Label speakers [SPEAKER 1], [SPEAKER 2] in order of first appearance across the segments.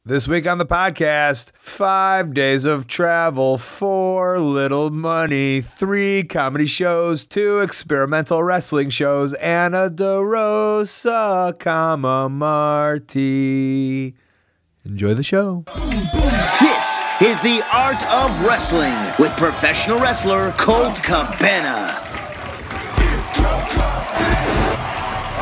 [SPEAKER 1] This week on the podcast, 5 days of travel, 4 little money, 3 comedy shows, 2 experimental wrestling shows, and a DeRosa, Marty. Enjoy the show.
[SPEAKER 2] This is the Art of Wrestling with professional wrestler Colt Cabana.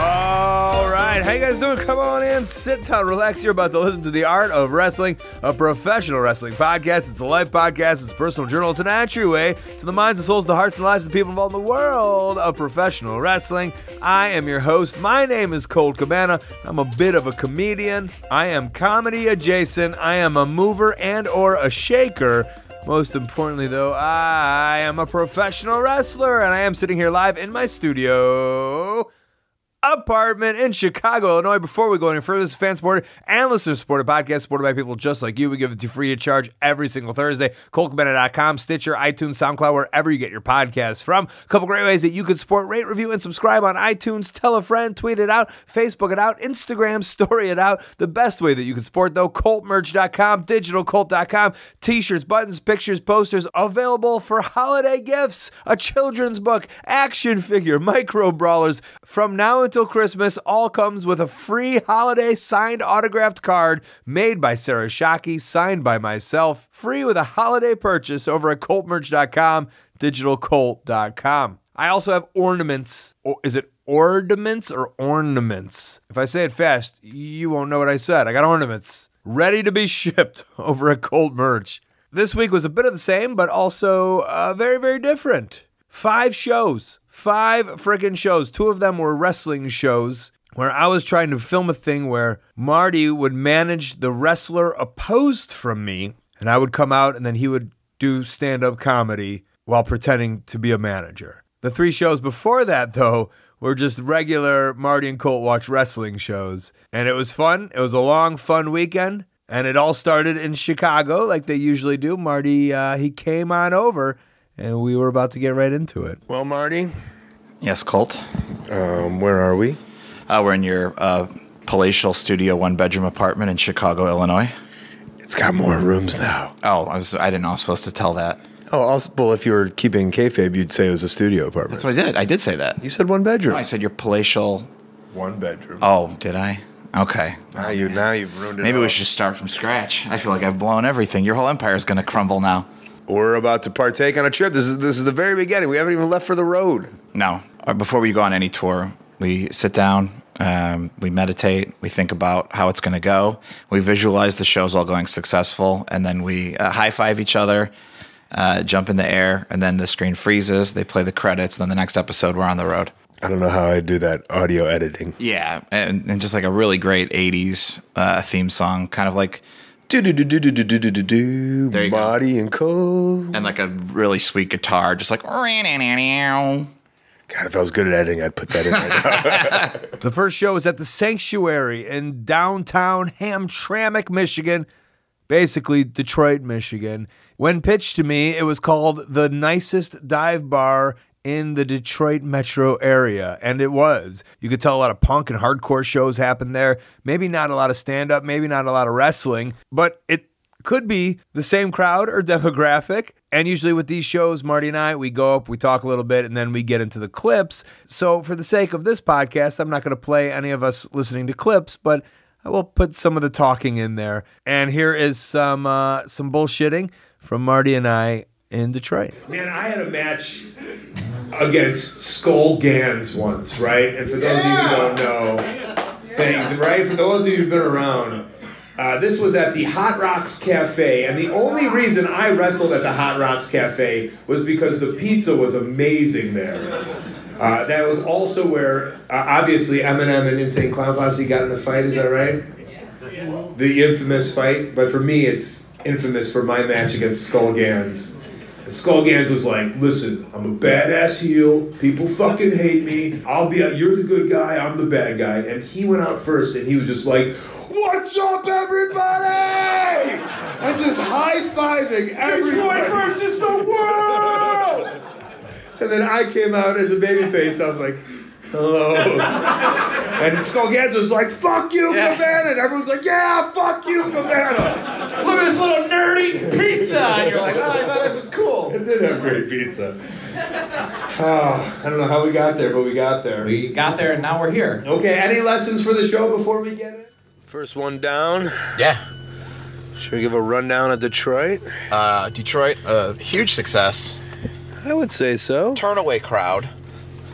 [SPEAKER 1] All right, how you guys doing? Come on in, sit down, relax. You're about to listen to the Art of Wrestling, a professional wrestling podcast. It's a life podcast. It's a personal journal. It's an entryway to the minds and souls, the hearts and lives of the people involved in the world of professional wrestling. I am your host. My name is Colt Cabana. I'm a bit of a comedian. I am comedy adjacent. I am a mover and or a shaker. Most importantly, though, I am a professional wrestler, and I am sitting here live in my studio apartment in Chicago, Illinois. Before we go any further, this is fan-supported and listener-supported podcast supported by people just like you. We give it to you free of charge every single Thursday. ColtCabana.com, Stitcher, iTunes, SoundCloud, wherever you get your podcasts from. A couple great ways that you can support, rate, review, and subscribe on iTunes. Tell a friend, tweet it out, Facebook it out, Instagram story it out. The best way that you can support, though, ColtMerch.com, DigitalColt.com, t-shirts, buttons, pictures, posters, available for holiday gifts, a children's book, action figure, micro brawlers. From now until Christmas, all comes with a free holiday signed autographed card made by Sarah Shockey, signed by myself, free with a holiday purchase over at ColtMerch.com, DigitalColt.com. I also have ornaments. Is it ordinance or ornaments? If I say it fast, you won't know what I said. I got ornaments ready to be shipped over at Colt Merch. This week was a bit of the same, but also very, very different. 5 shows. 5 freaking shows. 2 of them were wrestling shows where I was trying to film a thing where Marty would manage the wrestler opposed from me, and I would come out and then he would do stand-up comedy while pretending to be a manager. The 3 shows before that, though, were just regular Marty and Colt watch wrestling shows. And it was fun. It was a long, fun weekend. And it all started in Chicago like they usually do. Marty, he came on over, and we were about to get right into it. Well, Marty?
[SPEAKER 3] Yes, Colt?
[SPEAKER 1] Where are we?
[SPEAKER 3] We're in your palatial studio 1-bedroom apartment in Chicago, Illinois.
[SPEAKER 1] It's got more rooms now.
[SPEAKER 3] Oh, I didn't know I was supposed to tell that.
[SPEAKER 1] Oh, also, well, if you were keeping kayfabe, you'd say it was a studio apartment.
[SPEAKER 3] That's what I did. I did say that.
[SPEAKER 1] You said 1 bedroom.
[SPEAKER 3] No, I said your palatial
[SPEAKER 1] 1 bedroom.
[SPEAKER 3] Oh, did I? Okay.
[SPEAKER 1] Now you've ruined it.
[SPEAKER 3] Maybe we should just start from scratch. I feel like I've blown everything. Your whole empire is going to crumble now.
[SPEAKER 1] We're about to partake on a trip. This is the very beginning. We haven't even left for the road.
[SPEAKER 3] No. Before we go on any tour, we sit down, we meditate, we think about how it's going to go. We visualize the shows all going successful, and then we high-five each other, jump in the air, and then the screen freezes. They play the credits, and then the next episode, we're on the road.
[SPEAKER 1] I don't know how I do that audio editing.
[SPEAKER 3] Yeah, and just like a really great 80s theme song, kind of like
[SPEAKER 1] Marty and Cole.
[SPEAKER 3] And like a really sweet guitar, just like
[SPEAKER 1] God, if I was good at editing, I'd put that in right now. The first show was at the Sanctuary in downtown Hamtramck, Michigan, basically Detroit, Michigan. When pitched to me, it was called the nicest dive bar in the Detroit metro area, and it was. You could tell a lot of punk and hardcore shows happened there. Maybe not a lot of stand-up, maybe not a lot of wrestling, but it could be the same crowd or demographic. And usually with these shows, Marty and I, we go up, we talk a little bit, and then we get into the clips. So for the sake of this podcast, I'm not going to play any of us listening to clips, but I will put some of the talking in there. And here is some bullshitting from Marty and I in Detroit. Man, I had a match against Skull Gans once, right? And for those of you who don't know, right? For those of you who've been around, this was at the Hot Rocks Cafe, and the only reason I wrestled at the Hot Rocks Cafe was because the pizza was amazing there. That was also where, obviously, Eminem and Insane Clown Posse got in a fight, is that right? The infamous fight, but for me, it's infamous for my match against Skull Gans. Skull Gans was like, listen, I'm a badass heel. People fucking hate me. You're the good guy. I'm the bad guy. And he went out first, and he was just like, what's up, everybody? And just high-fiving everybody. Detroit versus the world! And then I came out as a babyface. I was like, hello. And Skulganzo's like, fuck you, Cabana. And everyone's like, yeah, fuck you, Cabana.
[SPEAKER 3] Look at this little nerdy pizza. And you're like, oh, I thought this was cool.
[SPEAKER 1] It did have great pizza. I don't know how we got there, but we got there.
[SPEAKER 3] We got there and now we're here.
[SPEAKER 1] Okay, any lessons for the show before we get it? First one down.
[SPEAKER 3] Yeah.
[SPEAKER 1] Should we give a rundown of Detroit?
[SPEAKER 3] Detroit, huge success.
[SPEAKER 1] I would say so.
[SPEAKER 3] Turnaway crowd.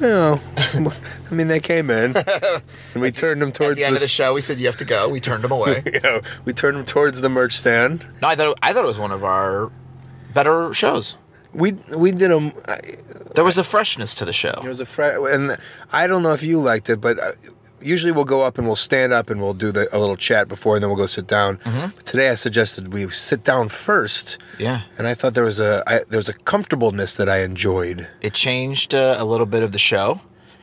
[SPEAKER 1] No, I mean, they came in, and we turned them towards
[SPEAKER 3] At the end of the show, we said, you have to go. We turned them away.
[SPEAKER 1] Yeah, we turned them towards the merch stand.
[SPEAKER 3] No, I thought it was one of our better shows.
[SPEAKER 1] We did them.
[SPEAKER 3] There was a freshness to the show.
[SPEAKER 1] There was and I don't know if you liked it, but usually we'll go up and we'll stand up and we'll do a little chat before, and then we'll go sit down. But today I suggested we sit down first.
[SPEAKER 3] Yeah.
[SPEAKER 1] And I thought there was a comfortableness that I enjoyed.
[SPEAKER 3] It changed a little bit of the show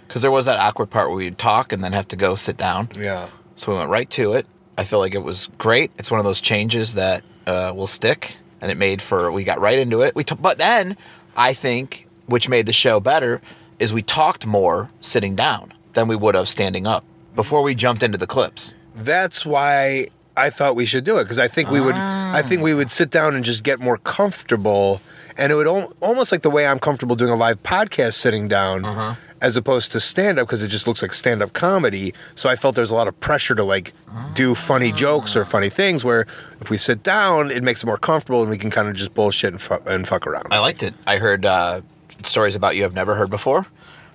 [SPEAKER 3] because there was that awkward part where we'd talk and then have to go sit down.
[SPEAKER 1] Yeah.
[SPEAKER 3] So we went right to it. I feel like it was great. It's one of those changes that will stick, and it made for, we got right into it. But then I think, which made the show better, is we talked more sitting down than we would have standing up before we jumped into the clips.
[SPEAKER 1] That's why I thought we should do it, because I think we would sit down and just get more comfortable, and it would almost like the way I'm comfortable doing a live podcast sitting down, as opposed to stand up, because it just looks like stand up comedy. So I felt there's a lot of pressure to like do funny jokes or funny things, where if we sit down, it makes it more comfortable and we can kind of just bullshit and fuck around.
[SPEAKER 3] I liked it. I heard stories about you I've never heard before.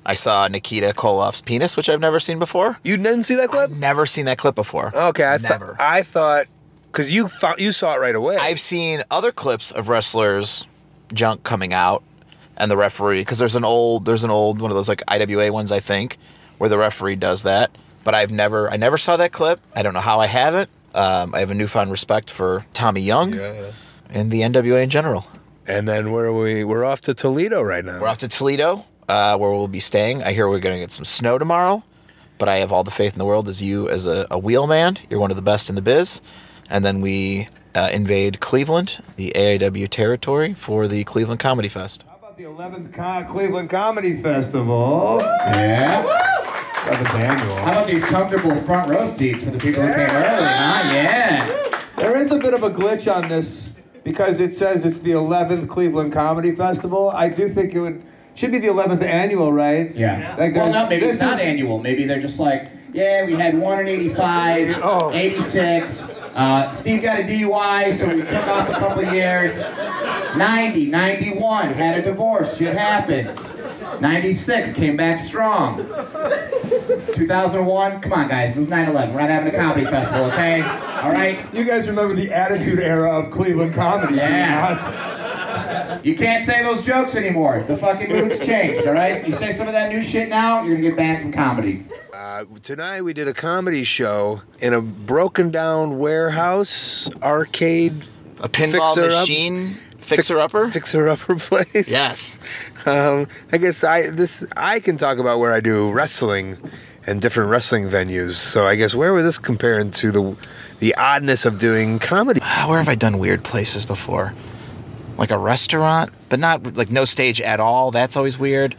[SPEAKER 3] I saw Nikita Koloff's penis, which I've never seen before.
[SPEAKER 1] You didn't see that clip?
[SPEAKER 3] I've never seen that clip before.
[SPEAKER 1] Okay, I thought, because you saw it right away.
[SPEAKER 3] I've seen other clips of wrestlers' junk coming out, and the referee, because there's an old one of those like IWA ones, I think, where the referee does that. But I never saw that clip. I don't know how I have it. I have a newfound respect for Tommy Young and the NWA in general. And
[SPEAKER 1] then where are we? We're off to Toledo right now.
[SPEAKER 3] We're off to Toledo, where we'll be staying. I hear we're going to get some snow tomorrow, but I have all the faith in the world as you as a wheelman. You're one of the best in the biz. And then we invade Cleveland, the AIW territory, for the Cleveland Comedy Fest.
[SPEAKER 1] How about the 11th Cleveland Comedy Festival?
[SPEAKER 4] Yeah. How about these comfortable front row seats for the people who came early, huh? Yeah.
[SPEAKER 1] There is a bit of a glitch on this because it says it's the 11th Cleveland Comedy Festival. I do think it should be the 11th annual, right?
[SPEAKER 4] Yeah. Like well, no, maybe it's not annual. Maybe they're just like, yeah, we had one in 85, 86. Steve got a DUI, so we took off a couple of years. 90, 91, had a divorce. Shit happens. 96, came back strong. 2001, come on guys, it was 9/11. We're not having a comedy festival, okay? All right?
[SPEAKER 1] You guys remember the Attitude Era of Cleveland comedy?
[SPEAKER 4] Yeah. You can't say those jokes anymore. The fucking mood's changed, all right? You say some of that new shit now, you're gonna get banned from comedy.
[SPEAKER 1] Tonight we did a comedy show in a broken down warehouse arcade.
[SPEAKER 3] A pinball machine fixer-upper?
[SPEAKER 1] Fixer-upper place.
[SPEAKER 3] Yes.
[SPEAKER 1] I guess I can talk about where I do wrestling and different wrestling venues. So I guess where would this compare to the oddness of doing comedy?
[SPEAKER 3] Where have I done weird places before? Like a restaurant, but not like no stage at all. That's always weird.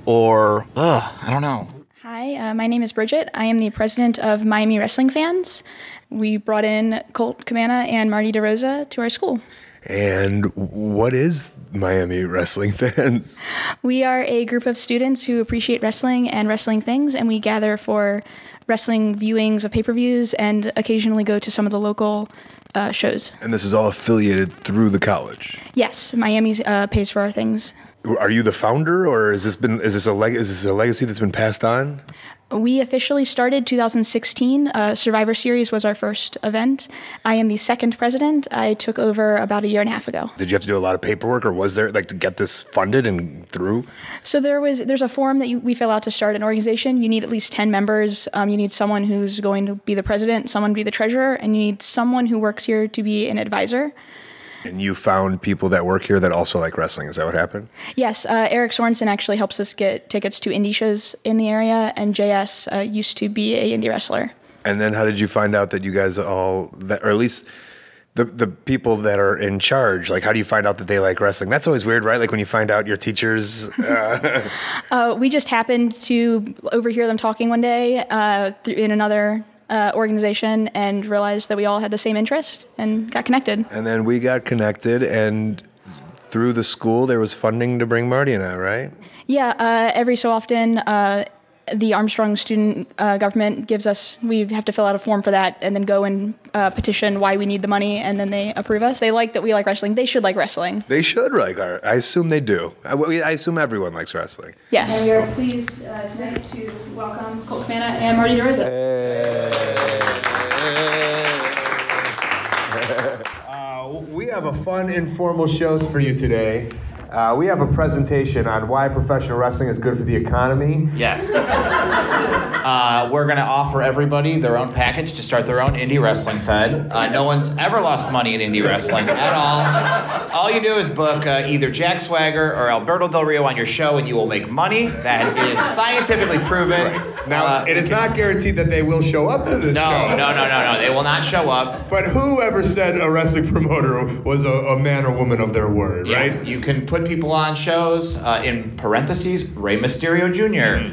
[SPEAKER 3] Or, I don't know.
[SPEAKER 5] Hi, my name is Bridget. I am the president of Miami Wrestling Fans. We brought in Colt Cabana and Marty DeRosa to our school.
[SPEAKER 1] And what is Miami Wrestling Fans?
[SPEAKER 5] We are a group of students who appreciate wrestling and wrestling things, and we gather for wrestling viewings of pay-per-views and occasionally go to some of the local shows.
[SPEAKER 1] And this is all affiliated through the college?
[SPEAKER 5] Yes, Miami pays for our things.
[SPEAKER 1] Are you the founder, or is this a legacy that's been passed on?
[SPEAKER 5] We officially started 2016. Survivor Series was our first event. I am the second president. I took over about a year and a half ago.
[SPEAKER 1] Did you have to do a lot of paperwork, or was there, like, to get this funded and through?
[SPEAKER 5] So there's a form that we fill out to start an organization. You need at least 10 members. You need someone who's going to be the president, someone to be the treasurer, and you need someone who works here to be an advisor.
[SPEAKER 1] And you found people that work here that also like wrestling. Is that what happened?
[SPEAKER 5] Yes. Eric Sorensen actually helps us get tickets to indie shows in the area, and JS used to be an indie wrestler.
[SPEAKER 1] And then how did you find out that you guys or at least the people that are in charge? Like, how do you find out that they like wrestling? That's always weird, right? Like when you find out your teachers.
[SPEAKER 5] We just happened to overhear them talking one day in another organization and realized that we all had the same interest and got connected.
[SPEAKER 1] And then we got connected, and through the school there was funding to bring Marty and I, right?
[SPEAKER 5] Yeah, every so often the Armstrong student government gives us, we have to fill out a form for that and then go and petition why we need the money, and then they approve us. They like that we like wrestling. They should like wrestling.
[SPEAKER 1] They should like our, I assume they do. I assume everyone likes wrestling.
[SPEAKER 5] Yes. And we are pleased tonight to welcome Colt Cabana and Marty DeRosa.
[SPEAKER 1] We have a fun, informal show for you today. We have a presentation on why professional wrestling is good for the economy.
[SPEAKER 3] Yes. We're going to offer everybody their own package to start their own indie wrestling fed. No one's ever lost money in indie wrestling at all. All you do is book either Jack Swagger or Alberto Del Rio on your show, and you will make money. That is scientifically proven.
[SPEAKER 1] Right. Now, it is not guaranteed that they will show up to this show.
[SPEAKER 3] No. They will not show up.
[SPEAKER 1] But whoever said a wrestling promoter was a man or woman of their word,
[SPEAKER 3] yeah,
[SPEAKER 1] right?
[SPEAKER 3] You can put people on shows, in parentheses, Rey Mysterio Jr.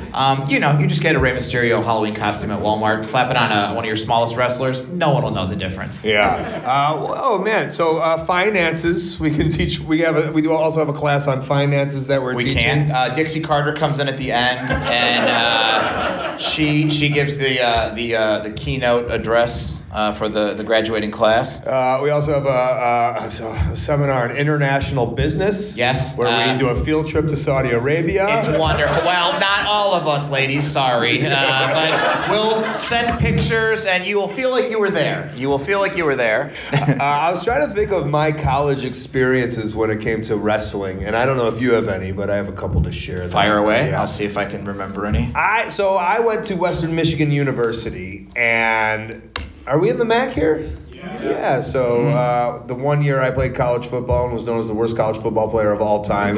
[SPEAKER 3] You just get a Rey Mysterio Halloween costume at Walmart, slap it on one of your smallest wrestlers, no one will know the difference.
[SPEAKER 1] Yeah. Oh man. So finances, we can teach. We do also have a class on finances that we're teaching.
[SPEAKER 3] We can. Dixie Carter comes in at the end, and she gives the keynote address for the graduating class.
[SPEAKER 1] We also have a seminar on international business.
[SPEAKER 3] Yes.
[SPEAKER 1] Where we do a field trip to Saudi Arabia.
[SPEAKER 3] It's wonderful. Well, not all of us, ladies, sorry. But we'll send pictures, and you will feel like you were there. You will feel like you were there.
[SPEAKER 1] I was trying to think of my college experiences when it came to wrestling, and I don't know if you have any, but I have a couple to share.
[SPEAKER 3] Fire away. Yeah. I'll see if I can remember any.
[SPEAKER 1] So I went to Western Michigan University, and are we in the MAC here? Yeah, so the one year I played college football and was known as the worst college football player of all time.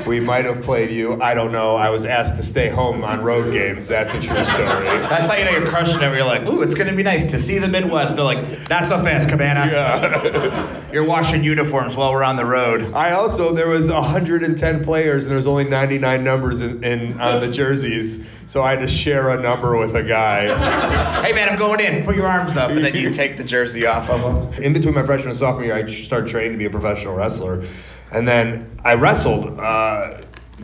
[SPEAKER 1] We might have played you. I don't know. I was asked to stay home on road games. That's a true story.
[SPEAKER 3] That's how you know you're crushing it. You're like, ooh, it's going to be nice to see the Midwest. They're like, not so fast, Cabana.
[SPEAKER 1] Yeah.
[SPEAKER 3] You're washing uniforms while we're on the road.
[SPEAKER 1] There was 110 players and there was only 99 numbers on the jerseys. So I had to share a number with a guy.
[SPEAKER 3] Hey man, I'm going in. Put your arms up, and then you take the jersey off of them.
[SPEAKER 1] In between my freshman and sophomore year, I started training to be a professional wrestler. And then I wrestled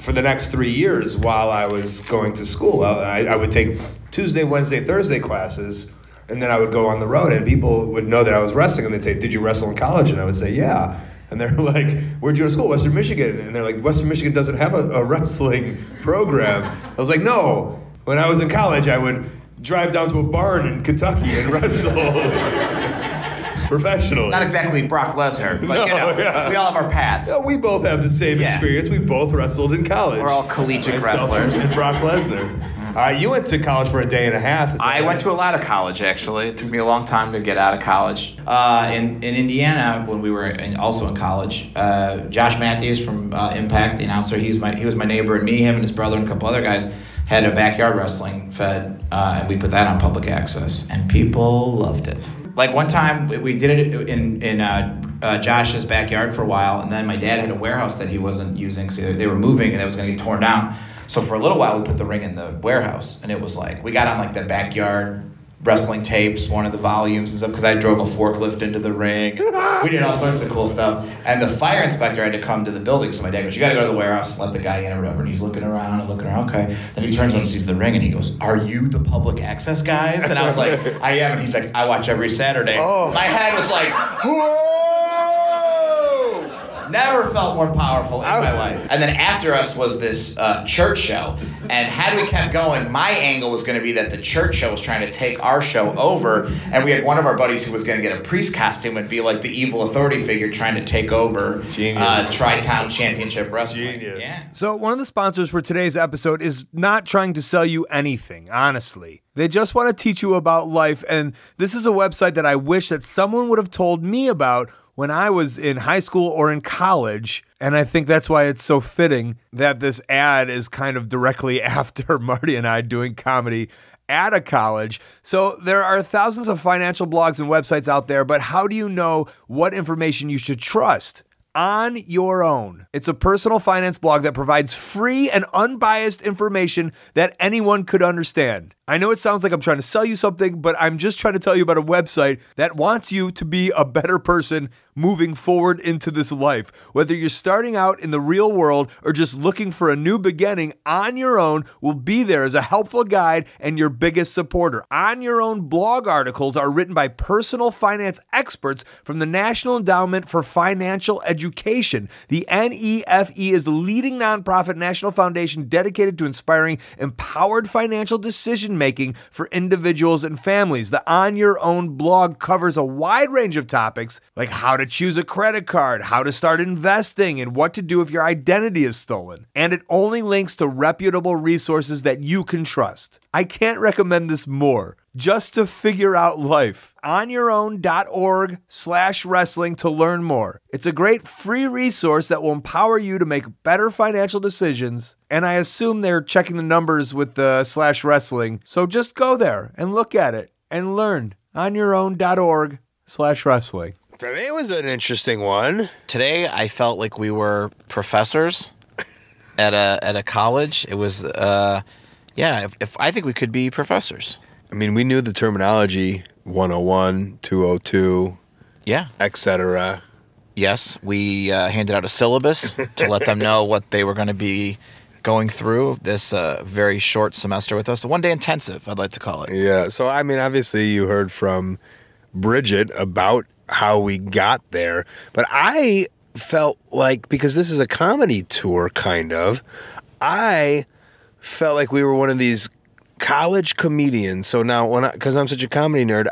[SPEAKER 1] for the next 3 years while I was going to school. I would take Tuesday, Wednesday, Thursday classes, and then I would go on the road, and people would know that I was wrestling, and they'd say, "Did you wrestle in college?" And I would say, "Yeah." And they're like, "Where'd you go to school?" "Western Michigan." And they're like, "Western Michigan doesn't have a wrestling program." I was like, "No. When I was in college, I would drive down to a barn in Kentucky and wrestle professionally."
[SPEAKER 3] Not exactly Brock Lesnar, but we all have our paths.
[SPEAKER 1] Yeah, we both have the same experience. We both wrestled in college.
[SPEAKER 3] We're all collegiate wrestlers.
[SPEAKER 1] And Brock Lesnar. You went to college for a day and a half.
[SPEAKER 3] I went to a lot of college, actually. It took me a long time to get out of college. In Indiana, when we were also in college, Josh Matthews from Impact, the announcer, he was my neighbor, and him, and his brother, and a couple other guys had a backyard wrestling fed, and we put that on public access, and people loved it. Like one time, we did it in Josh's backyard for a while, and then my dad had a warehouse that he wasn't using, so they were moving, and it was going to get torn down. So for a little while, we put the ring in the warehouse, and it was like, we got on like the backyard wrestling tapes, one of the volumes and stuff, because I drove a forklift into the ring. We did all sorts of cool stuff. And the fire inspector had to come to the building, so my dad goes, "You got to go to the warehouse, let the guy in or whatever." And he's looking around, okay. Then he turns around and sees the ring, and he goes, "Are you the public access guys?" And I was like, "I am." And he's like, "I watch every Saturday." Oh. My head was like, whoa! Never felt more powerful in my life. And then after us was this church show. And had we kept going, my angle was going to be that the church show was trying to take our show over. And we had one of our buddies who was going to get a priest costume and be like the evil authority figure trying to take over Tri-Town Championship Wrestling.
[SPEAKER 1] Genius.
[SPEAKER 3] Yeah.
[SPEAKER 1] So one of the sponsors for today's episode is not trying to sell you anything, honestly. They just want to teach you about life. And this is a website that I wish that someone would have told me about when I was in high school or in college, and I think that's why it's so fitting that this ad is kind of directly after Marty and I doing comedy at a college. So there are thousands of financial blogs and websites out there, but how do you know what information you should trust? On Your Own. It's a personal finance blog that provides free and unbiased information that anyone could understand. I know it sounds like I'm trying to sell you something, but I'm just trying to tell you about a website that wants you to be a better person moving forward into this life. Whether you're starting out in the real world or just looking for a new beginning, On Your Own will be there as a helpful guide and your biggest supporter. On Your Own blog articles are written by personal finance experts from the National Endowment for Financial Education. The NEFE is the leading nonprofit national foundation dedicated to inspiring empowered financial decision making for individuals and families. The On Your Own blog covers a wide range of topics like how to choose a credit card, how to start investing, and what to do if your identity is stolen. And it only links to reputable resources that you can trust. I can't recommend this more. Just to figure out life. OnYourOwn.org/wrestling to learn more. It's a great free resource that will empower you to make better financial decisions. And I assume they're checking the numbers with the /wrestling. So just go there and look at it and learn. OnYourOwn.org/wrestling.
[SPEAKER 6] Today was an interesting one.
[SPEAKER 3] Today, I felt like we were professors at a college. It was, if I think we could be professors.
[SPEAKER 6] I mean, we knew the terminology, 101, 202,
[SPEAKER 3] Yeah.
[SPEAKER 6] etc.
[SPEAKER 3] Yes, we handed out a syllabus to let them know what they were going to be going through this very short semester with us. A one-day intensive, I'd like to call it.
[SPEAKER 6] Yeah, so I mean, obviously you heard from Bridget about how we got there, but I felt like, because this is a comedy tour, kind of, I felt like we were one of these college comedians. So now, because I'm such a comedy nerd,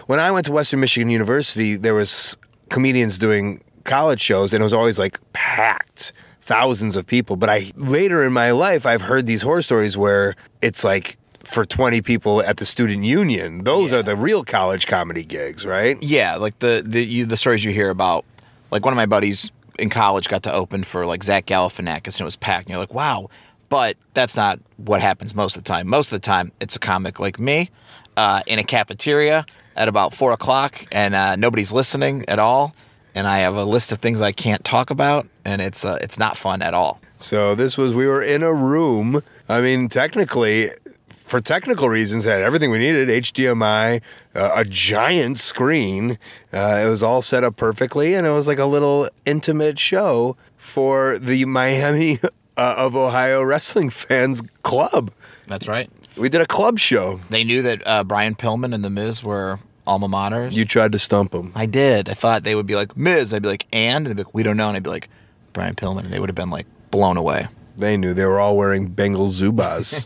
[SPEAKER 6] when I went to Western Michigan University, there was comedians doing college shows, and it was always like packed, thousands of people. But later in my life, I've heard these horror stories where it's like for 20 people at the student union. Those are the real college comedy gigs, right?
[SPEAKER 3] Yeah, like the stories you hear about. Like one of my buddies in college got to open for like Zach Galifianakis, and it was packed. And you're like, wow. But that's not what happens most of the time. Most of the time, it's a comic like me in a cafeteria at about 4 o'clock, and nobody's listening at all. And I have a list of things I can't talk about, and it's not fun at all.
[SPEAKER 6] So we were in a room. I mean, technically, for technical reasons, had everything we needed, HDMI, a giant screen. It was all set up perfectly, and it was like a little intimate show for the Miami of Ohio Wrestling Fans Club.
[SPEAKER 3] That's right.
[SPEAKER 6] We did a club show.
[SPEAKER 3] They knew that Brian Pillman and The Miz were alma maters.
[SPEAKER 6] You tried to stump them.
[SPEAKER 3] I did. I thought they would be like, Miz. I'd be like, and? And they'd be like, we don't know. And I'd be like, Brian Pillman. And they would have been like blown away.
[SPEAKER 6] They knew. They were all wearing Bengal Zubas.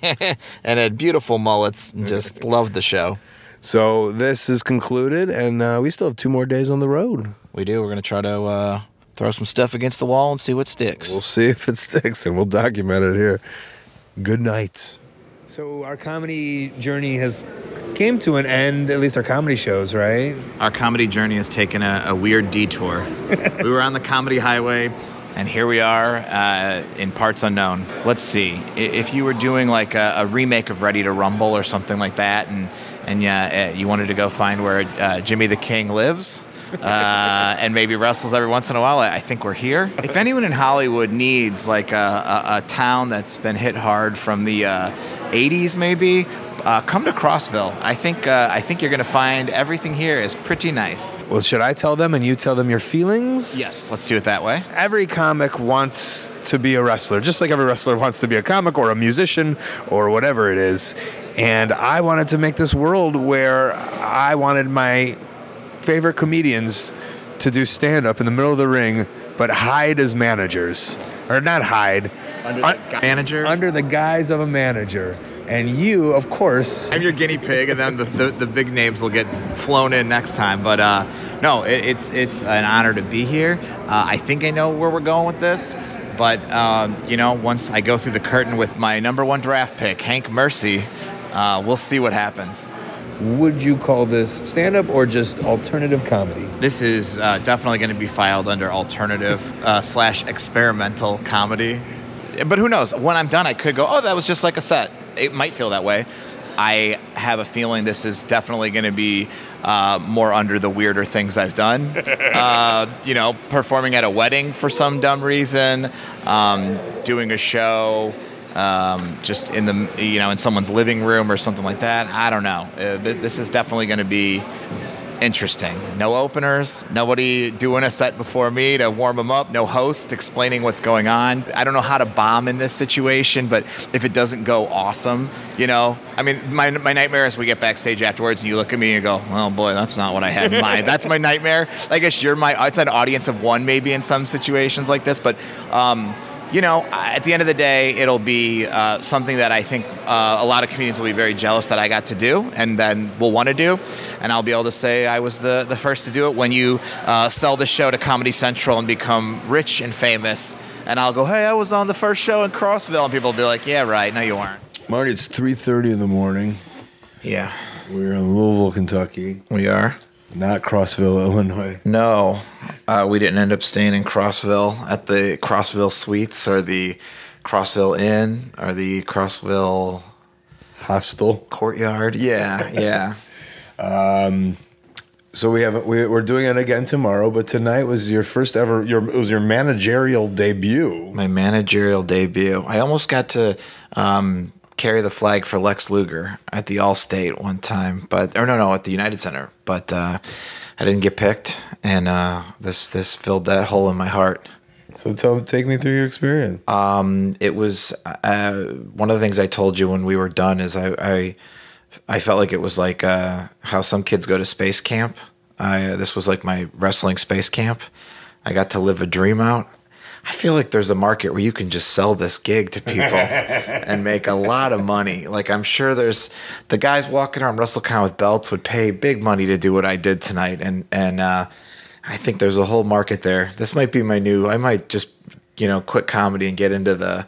[SPEAKER 3] And had beautiful mullets and just loved the show.
[SPEAKER 6] So this is concluded, and we still have 2 more days on the road.
[SPEAKER 3] We do. We're going to try to throw some stuff against the wall and see what sticks.
[SPEAKER 6] We'll see if it sticks, and we'll document it here. Good night. So our comedy journey came to an end, at least our comedy shows, right?
[SPEAKER 3] Our comedy journey has taken a weird detour. We were on the comedy highway, and here we are in parts unknown. Let's see. If you were doing like a remake of Ready to Rumble or something like that, and you wanted to go find where Jimmy the King lives, and maybe wrestles every once in a while, I think we're here. If anyone in Hollywood needs like a town that's been hit hard from the 80s maybe, come to Crossville. I think you're going to find everything here is pretty nice.
[SPEAKER 6] Well, should I tell them and you tell them your feelings?
[SPEAKER 3] Yes, let's do it that way.
[SPEAKER 6] Every comic wants to be a wrestler, just like every wrestler wants to be a comic or a musician or whatever it is. And I wanted to make this world where I wanted my favorite comedians to do stand-up in the middle of the ring, but hide as managers. Or not hide.
[SPEAKER 3] Manager?
[SPEAKER 6] Under the guise of a manager. And you, of course...
[SPEAKER 3] I'm your guinea pig, and then the big names will get flown in next time. But no, it's an honor to be here. I think I know where we're going with this. But, once I go through the curtain with my #1 draft pick, Hank Mercy, we'll see what happens.
[SPEAKER 6] Would you call this stand-up or just alternative comedy?
[SPEAKER 3] This is definitely going to be filed under alternative / experimental comedy. But who knows? When I'm done, I could go, oh, that was just like a set. It might feel that way. I have a feeling this is definitely going to be more under the weirder things I've done. Performing at a wedding for some dumb reason, doing a show just in in someone's living room or something like that. I don't know. This is definitely going to be interesting. No openers, nobody doing a set before me to warm them up, no host explaining what's going on. I don't know how to bomb in this situation, but if it doesn't go awesome, I mean, my nightmare is we get backstage afterwards and you look at me and you go, oh boy, that's not what I had in mind. That's my nightmare. I guess it's an audience of one maybe in some situations like this, but at the end of the day, it'll be something that I think a lot of comedians will be very jealous that I got to do and then will want to do. And I'll be able to say I was the first to do it when you sell the show to Comedy Central and become rich and famous. And I'll go, hey, I was on the first show in Crossville. And people will be like, yeah, right. No, you weren't.
[SPEAKER 6] Marty, it's 3:30 in the morning.
[SPEAKER 3] Yeah.
[SPEAKER 6] We're in Louisville, Kentucky.
[SPEAKER 3] We are.
[SPEAKER 6] Not Crossville, Illinois.
[SPEAKER 3] No, we didn't end up staying in Crossville at the Crossville Suites or the Crossville Inn or the Crossville
[SPEAKER 6] Hostel
[SPEAKER 3] Courtyard. Yeah.
[SPEAKER 6] So we're doing it again tomorrow, but tonight was your first ever. It was your managerial debut.
[SPEAKER 3] My managerial debut. I almost got to carry the flag for Lex Luger at the Allstate one time, at the United Center, but I didn't get picked, and this filled that hole in my heart.
[SPEAKER 6] So take me through your experience.
[SPEAKER 3] It was one of the things I told you when we were done is I felt like it was like how some kids go to space camp. This was like my wrestling space camp. I got to live a dream out. I feel like there's a market where you can just sell this gig to people and make a lot of money. Like, I'm sure there's the guys walking around WrestleCon with belts would pay big money to do what I did tonight. And I think there's a whole market there. This might be I might just, quit comedy and get into the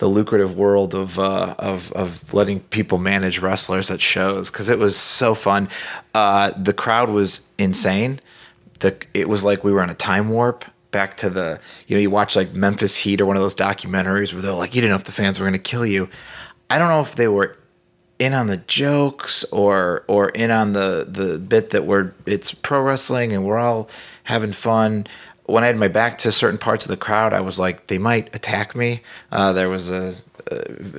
[SPEAKER 3] lucrative world of letting people manage wrestlers at shows. 'Cause it was so fun. The crowd was insane. It was like we were in a time warp. Back to you watch like Memphis Heat or one of those documentaries where they're like, you didn't know if the fans were going to kill you. I don't know if they were in on the jokes or in on the bit that it's pro wrestling and we're all having fun. When I had my back to certain parts of the crowd, I was like, they might attack me. There was it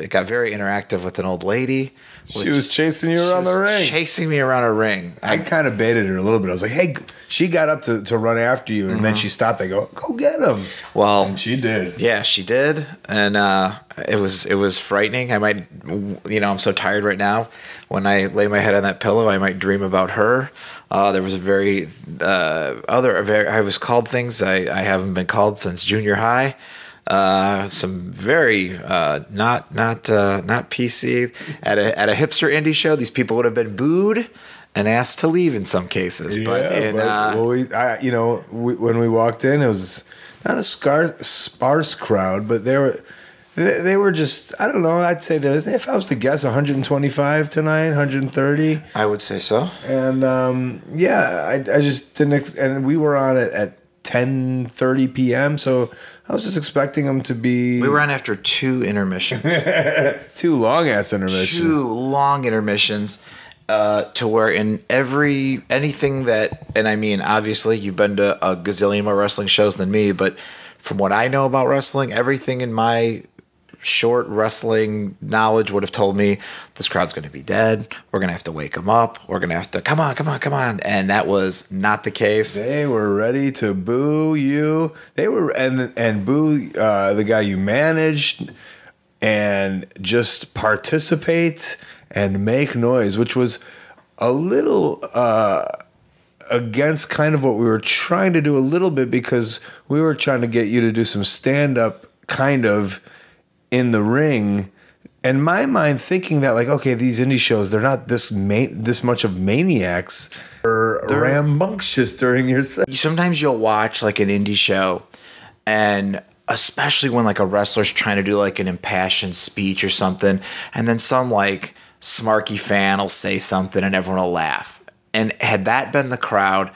[SPEAKER 3] got very interactive with an old lady.
[SPEAKER 6] She was chasing you around the ring.
[SPEAKER 3] Chasing me around a ring.
[SPEAKER 6] I kind of baited her a little bit. I was like, hey, she got up to run after you, and then she stopped. I go get him.
[SPEAKER 3] Well,
[SPEAKER 6] and she did.
[SPEAKER 3] Yeah, she did. And it was frightening. I might, I'm so tired right now. When I lay my head on that pillow, I might dream about her. There was I was called things I haven't been called since junior high. Some very not PC at a hipster indie show. These people would have been booed and asked to leave in some cases.
[SPEAKER 6] When we walked in, it was not a sparse crowd, but they were just, I don't know, I'd say there's, if I was to guess, 125 tonight, 130.
[SPEAKER 3] I would say so.
[SPEAKER 6] And I just didn't, and we were on it at 10:30 p.m. So I was just expecting them to be.
[SPEAKER 3] We were on after 2 intermissions.
[SPEAKER 6] 2 long ass intermissions.
[SPEAKER 3] 2 long intermissions. To where in anything that, and I mean, obviously you've been to a gazillion more wrestling shows than me, but from what I know about wrestling, everything in my short wrestling knowledge would have told me this crowd's going to be dead. We're going to have to wake them up. We're going to have to come on. And that was not the case.
[SPEAKER 6] They were ready to boo you. They were and boo the guy you managed and just participate and make noise, which was a little against kind of what we were trying to do a little bit, because we were trying to get you to do some stand-up kind of in the ring. In my mind, thinking that, like, okay, these indie shows, they're not this much of maniacs or rambunctious during your set.
[SPEAKER 3] Sometimes you'll watch like an indie show, and especially when like a wrestler's trying to do like an impassioned speech or something, and then some like smarky fan will say something and everyone will laugh. And had that been the crowd,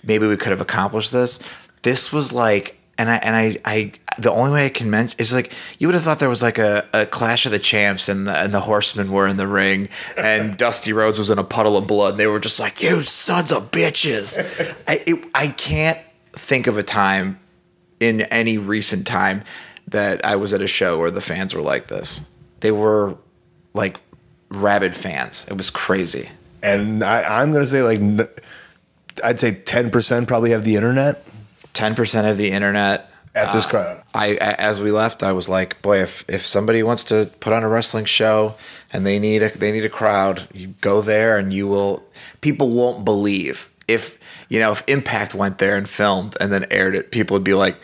[SPEAKER 3] maybe we could have accomplished this. This was like I the only way I can mention is like you would have thought there was like a Clash of the Champs and the Horsemen were in the ring and Dusty Rhodes was in a puddle of blood and they were just like, you sons of bitches. I can't think of a time in any recent time that I was at a show where the fans were like this. They were like rabid fans. It was crazy.
[SPEAKER 6] And I'm going to say like I'd say 10% probably have the internet.
[SPEAKER 3] 10% of the internet
[SPEAKER 6] at this crowd.
[SPEAKER 3] As we left, I was like, boy, if somebody wants to put on a wrestling show and they need a crowd, you go there and people won't believe if Impact went there and filmed and then aired it, people would be like,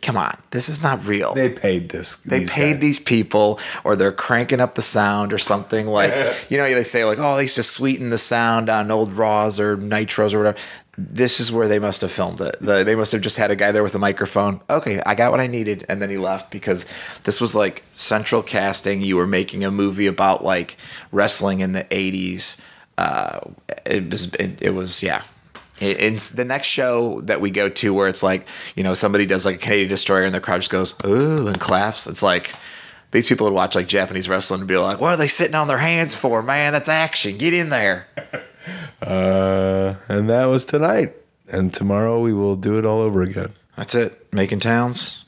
[SPEAKER 3] come on, this is not real.
[SPEAKER 6] They paid this.
[SPEAKER 3] They paid these people, or they're cranking up the sound or something. Like, they say like, oh, they used to sweeten the sound on old Raws or Nitros or whatever. This is where they must have filmed it. They must have just had a guy there with a microphone. Okay, I got what I needed, and then he left because this was like central casting. You were making a movie about like wrestling in the 80s. It was It's the next show that we go to where it's like, somebody does like a Canadian Destroyer and the crowd just goes, ooh, and claps. It's like these people would watch like Japanese wrestling and be like, what are they sitting on their hands for, man? That's action. Get in there.
[SPEAKER 6] And that was tonight. And tomorrow we will do it all over again.
[SPEAKER 3] That's it. Making towns,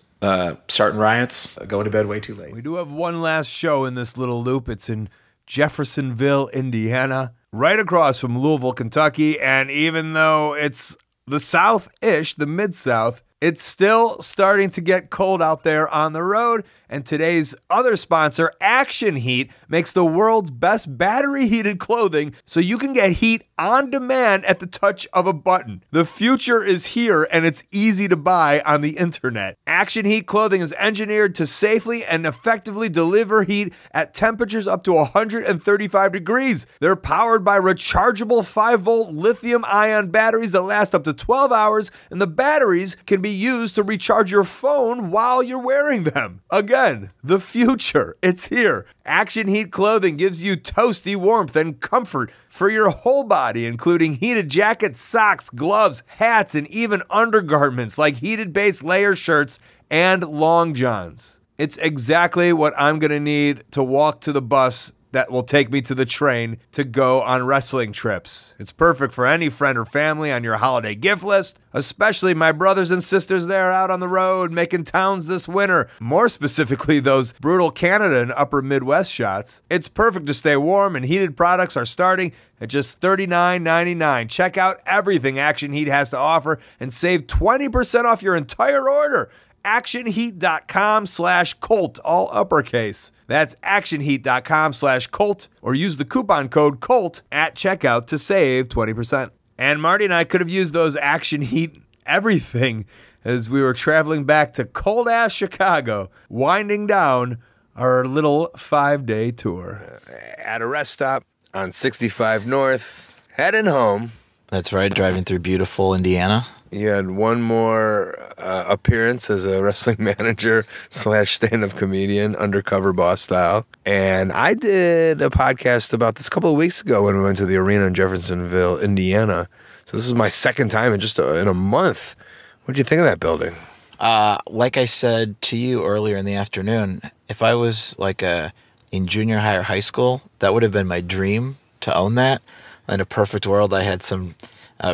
[SPEAKER 3] starting riots, going to bed way too late.
[SPEAKER 1] We do have one last show in this little loop. It's in Jeffersonville, Indiana, right across from Louisville, Kentucky. And even though it's the South-ish, the Mid-South, it's still starting to get cold out there on the road. And today's other sponsor, Action Heat, makes the world's best battery-heated clothing so you can get heat on demand at the touch of a button. The future is here, and it's easy to buy on the internet. Action Heat clothing is engineered to safely and effectively deliver heat at temperatures up to 135 degrees. They're powered by rechargeable 5-volt lithium-ion batteries that last up to 12 hours, and the batteries can be used to recharge your phone while you're wearing them. Again, the future, it's here. Action Heat clothing gives you toasty warmth and comfort for your whole body, including heated jackets, socks, gloves, hats, and even undergarments like heated base layer shirts and long johns. It's exactly what I'm going to need to walk to the bus that will take me to the train to go on wrestling trips. It's perfect for any friend or family on your holiday gift list, especially my brothers and sisters there out on the road making towns this winter, more specifically those brutal Canada and upper Midwest shots. It's perfect to stay warm, and heated products are starting at just $39.99. Check out everything Action Heat has to offer and save 20% off your entire order. actionheat.com/Colt, all uppercase. That's actionheat.com/Colt, or use the coupon code COLT at checkout to save 20%. And Marty and I could have used those Action Heat everything as we were traveling back to cold-ass Chicago, winding down our little 5-day tour.
[SPEAKER 6] At a rest stop on 65 North, heading home.
[SPEAKER 3] That's right, driving through beautiful Indiana.
[SPEAKER 6] You had one more appearance as a wrestling manager / stand-up comedian, undercover boss style. And I did a podcast about this a couple of weeks ago when we went to the arena in Jeffersonville, Indiana. So this is my second time in just in a month. What did you think of that building?
[SPEAKER 3] Like I said to you earlier in the afternoon, if I was like in junior high or high school, that would have been my dream to own that. In a perfect world, I had some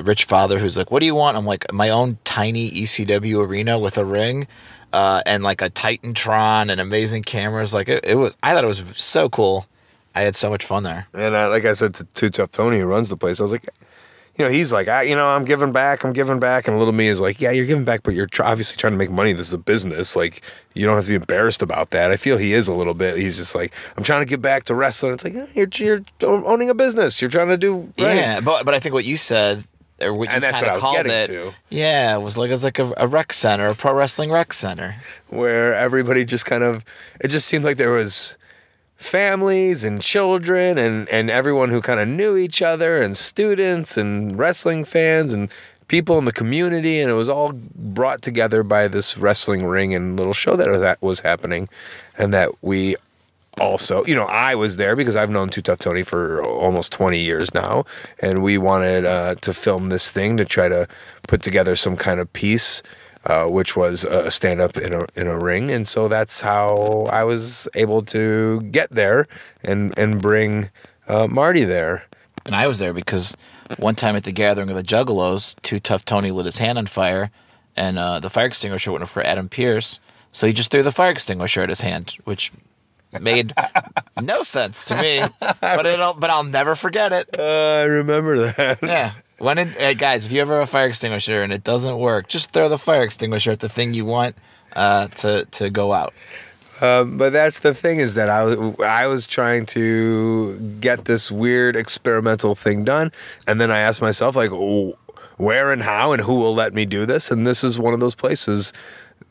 [SPEAKER 3] rich father who's like, what do you want? I'm like, my own tiny ECW arena with a ring and like a Titantron and amazing cameras. Like I thought it was so cool. I had so much fun there.
[SPEAKER 6] And like I said to Too Tough Tony, who runs the place, I was like, he's like, I'm giving back. And little me is like, yeah, you're giving back, but you're obviously trying to make money. This is a business. Like, you don't have to be embarrassed about that. I feel he is a little bit. He's just like, I'm trying to give back to wrestling. It's like, you're owning a business. You're trying to do right.
[SPEAKER 3] Yeah, but I think what you said, or what you kind of called it, yeah, it was like a rec center, a pro wrestling rec center,
[SPEAKER 6] where everybody just it just seemed like there was families and children and everyone who kind of knew each other, and students and wrestling fans and people in the community, and it was all brought together by this wrestling ring and little show that was happening. And that we also, I was there because I've known Too Tough Tony for almost 20 years now, and we wanted to film this thing to try to put together some kind of piece which was a stand-up in a ring. And so that's how I was able to get there and bring Marty there.
[SPEAKER 3] And I was there because one time at the gathering of the Juggalos, Too Tough Tony lit his hand on fire, and the fire extinguisher went for Adam Pierce. So he just threw the fire extinguisher at his hand, which made no sense to me. But I'll never forget it.
[SPEAKER 6] I remember that.
[SPEAKER 3] Yeah. Guys, if you ever have a fire extinguisher and it doesn't work, just throw the fire extinguisher at the thing you want to go out.
[SPEAKER 6] But that's the thing, is that I was trying to get this weird experimental thing done, and then I asked myself, like, where and how and who will let me do this? And this is one of those places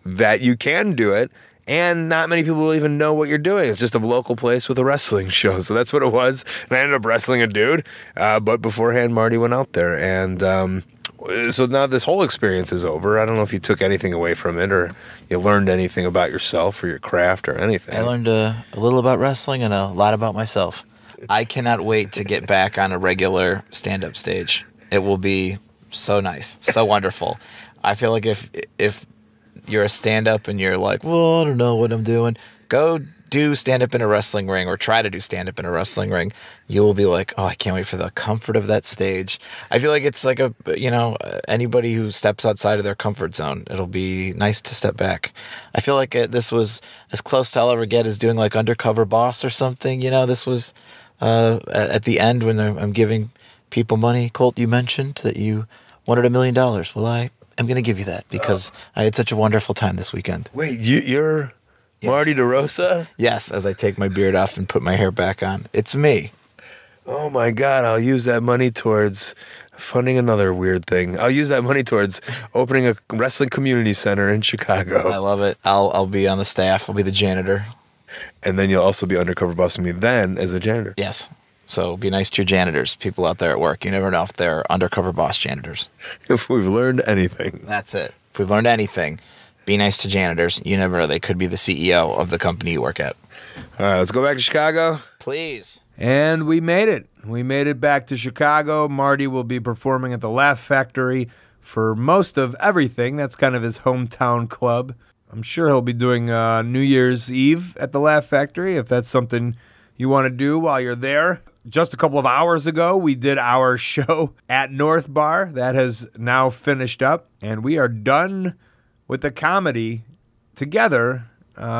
[SPEAKER 6] that you can do it, and not many people will even know what you're doing. It's just a local place with a wrestling show. So that's what it was. And I ended up wrestling a dude. But beforehand, Marty went out there. And so now this whole experience is over. I don't know if you took anything away from it or you learned anything about yourself or your craft or anything.
[SPEAKER 3] I learned a little about wrestling and a lot about myself. I cannot wait to get back on a regular stand-up stage. It will be so nice, so wonderful. I feel like if you're a stand-up and you're like, well, I don't know what I'm doing, go do stand-up in a wrestling ring or try to do stand-up in a wrestling ring. You will be like, oh, I can't wait for the comfort of that stage. I feel like it's like anybody who steps outside of their comfort zone, it'll be nice to step back. I feel like this was as close to I'll ever get as doing like Undercover Boss or something. This was at the end when I'm giving people money. Colt, you mentioned that you wanted $1 million. Well, I'm going to give you that because I had such a wonderful time this weekend.
[SPEAKER 6] Wait, you're yes. Marty DeRosa?
[SPEAKER 3] Yes, as I take my beard off and put my hair back on. It's me.
[SPEAKER 6] Oh, my God. I'll use that money towards funding another weird thing. I'll use that money towards opening a wrestling community center in Chicago.
[SPEAKER 3] I love it. I'll be on the staff. I'll be the janitor.
[SPEAKER 6] And then you'll also be undercover bossing me then as a janitor.
[SPEAKER 3] Yes. So be nice to your janitors, people out there at work. You never know if they're undercover boss janitors.
[SPEAKER 6] If we've learned anything.
[SPEAKER 3] That's it. If we've learned anything, be nice to janitors. You never know. They could be the CEO of the company you work at.
[SPEAKER 6] All right, let's go back to Chicago.
[SPEAKER 3] Please.
[SPEAKER 1] And we made it. We made it back to Chicago. Marty will be performing at the Laugh Factory for most of everything. That's kind of his hometown club. I'm sure he'll be doing New Year's Eve at the Laugh Factory if that's something you want to do while you're there. Just a couple of hours ago, we did our show at North Bar. That has now finished up, and we are done with the comedy together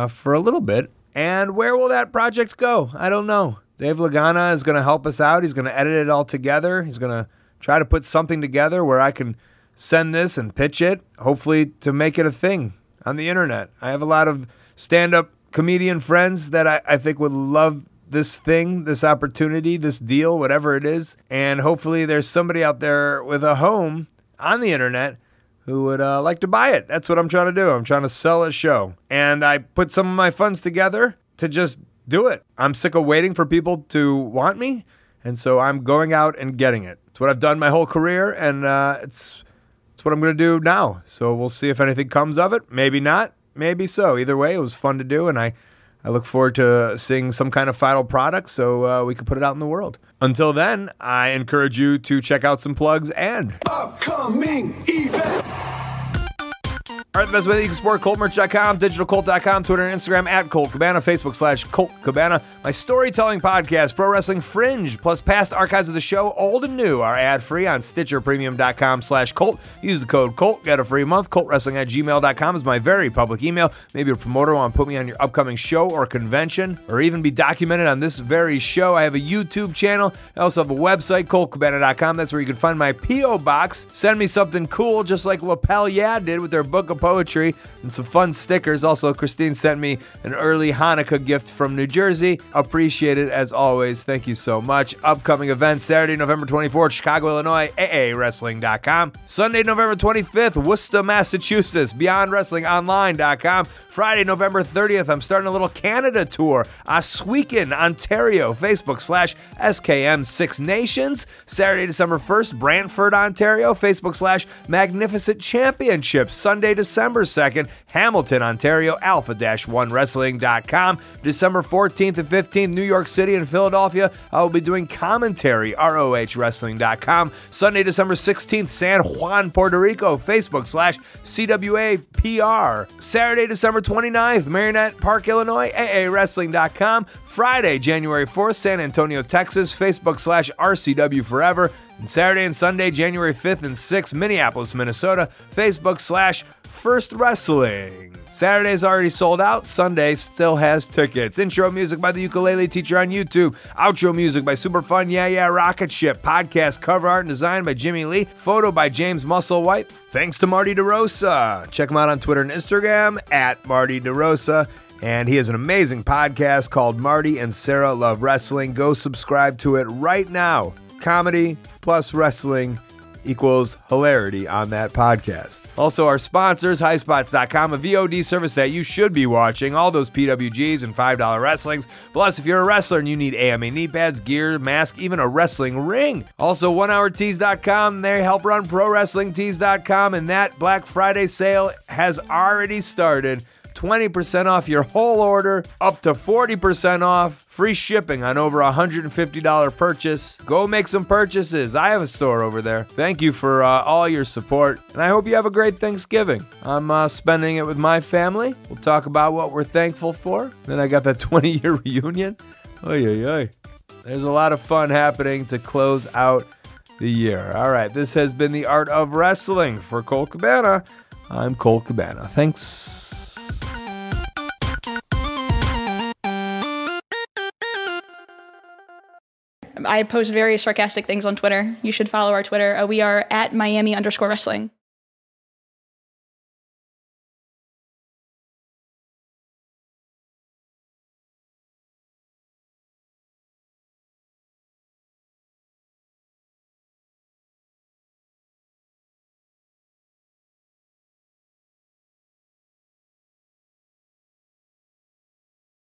[SPEAKER 1] for a little bit. And where will that project go? I don't know. Dave Lagana is going to help us out. He's going to edit it all together. He's going to try to put something together where I can send this and pitch it, hopefully to make it a thing on the internet. I have a lot of stand-up comedian friends that I think would love this thing, this opportunity, this deal, whatever it is. And hopefully there's somebody out there with a home on the internet who would like to buy it. That's what I'm trying to do. I'm trying to sell a show. And I put some of my funds together to just do it. I'm sick of waiting for people to want me. And so I'm going out and getting it. It's what I've done my whole career. And it's what I'm going to do now. So we'll see if anything comes of it. Maybe not. Maybe so. Either way, it was fun to do. And I look forward to seeing some kind of final product so we can put it out in the world. Until then, I encourage you to check out some plugs and
[SPEAKER 7] upcoming events.
[SPEAKER 1] All right, the best way that you can support ColtMerch.com, digitalcolt.com, Twitter and Instagram at Colt Cabana, Facebook /Colt Cabana. My storytelling podcast, Pro Wrestling Fringe, plus past archives of the show, old and new, are ad-free on StitcherPremium.com /Colt. Use the code Colt, get a free month. ColtWrestling@gmail.com is my very public email. Maybe a promoter want to put me on your upcoming show or convention, or even be documented on this very show. I have a YouTube channel. I also have a website, ColtCabana.com. That's where you can find my P.O. box. Send me something cool, just like Lapel Yeah did with their book of poetry and some fun stickers. Also, Christine sent me an early Hanukkah gift from New Jersey. Appreciate it as always. Thank you so much. Upcoming events, Saturday, November 24th, Chicago, Illinois, AAWrestling.com. Sunday, November 25th, Worcester, Massachusetts, BeyondWrestlingOnline.com. Friday, November 30th, I'm starting a little Canada tour. Oswego, Ontario, Facebook /SKM Six Nations. Saturday, December 1st, Brantford, Ontario, Facebook /Magnificent Championships. Sunday, December December 2nd, Hamilton, Ontario, alpha-1wrestling.com. December 14th and 15th, New York City and Philadelphia. I will be doing commentary, rohwrestling.com. Sunday, December 16th, San Juan, Puerto Rico, Facebook/CWAPR. Saturday, December 29th, Marionette Park, Illinois, aawrestling.com. Friday, January 4th, San Antonio, Texas, Facebook/RCW Forever. And Saturday and Sunday, January 5th and 6th, Minneapolis, Minnesota, Facebook/First Wrestling. Saturday's already sold out. Sunday still has tickets. Intro music by the Ukulele Teacher on YouTube. Outro music by Superfun Yeah Yeah Rocket Ship. Podcast cover art and design by Jimmy Lee. Photo by James Musselwhite. Thanks to Marty DeRosa. Check him out on Twitter and Instagram at Marty DeRosa. And he has an amazing podcast called Marty and Sarah Love Wrestling. Go subscribe to it right now. Comedy plus wrestling equals hilarity on that podcast. Also, our sponsors, highspots.com, a VOD service that you should be watching, all those PWGs and $5 wrestlings. Plus, if you're a wrestler and you need AMA knee pads, gear, mask, even a wrestling ring. Also, onehourtees.com, they help run prowrestlingtees.com, and that Black Friday sale has already started. 20% off your whole order, up to 40% off, free shipping on over $150 purchase. Go make some purchases. I have a store over there. Thank you for all your support, and I hope you have a great Thanksgiving. I'm spending it with my family. We'll talk about what we're thankful for. Then I got that 20-year reunion. Oy, oy, oy. There's a lot of fun happening to close out the year. All right, this has been The Art of Wrestling. For Colt Cabana, I'm Colt Cabana. Thanks.
[SPEAKER 5] I post very sarcastic things on Twitter. You should follow our Twitter. We are at Miami_wrestling.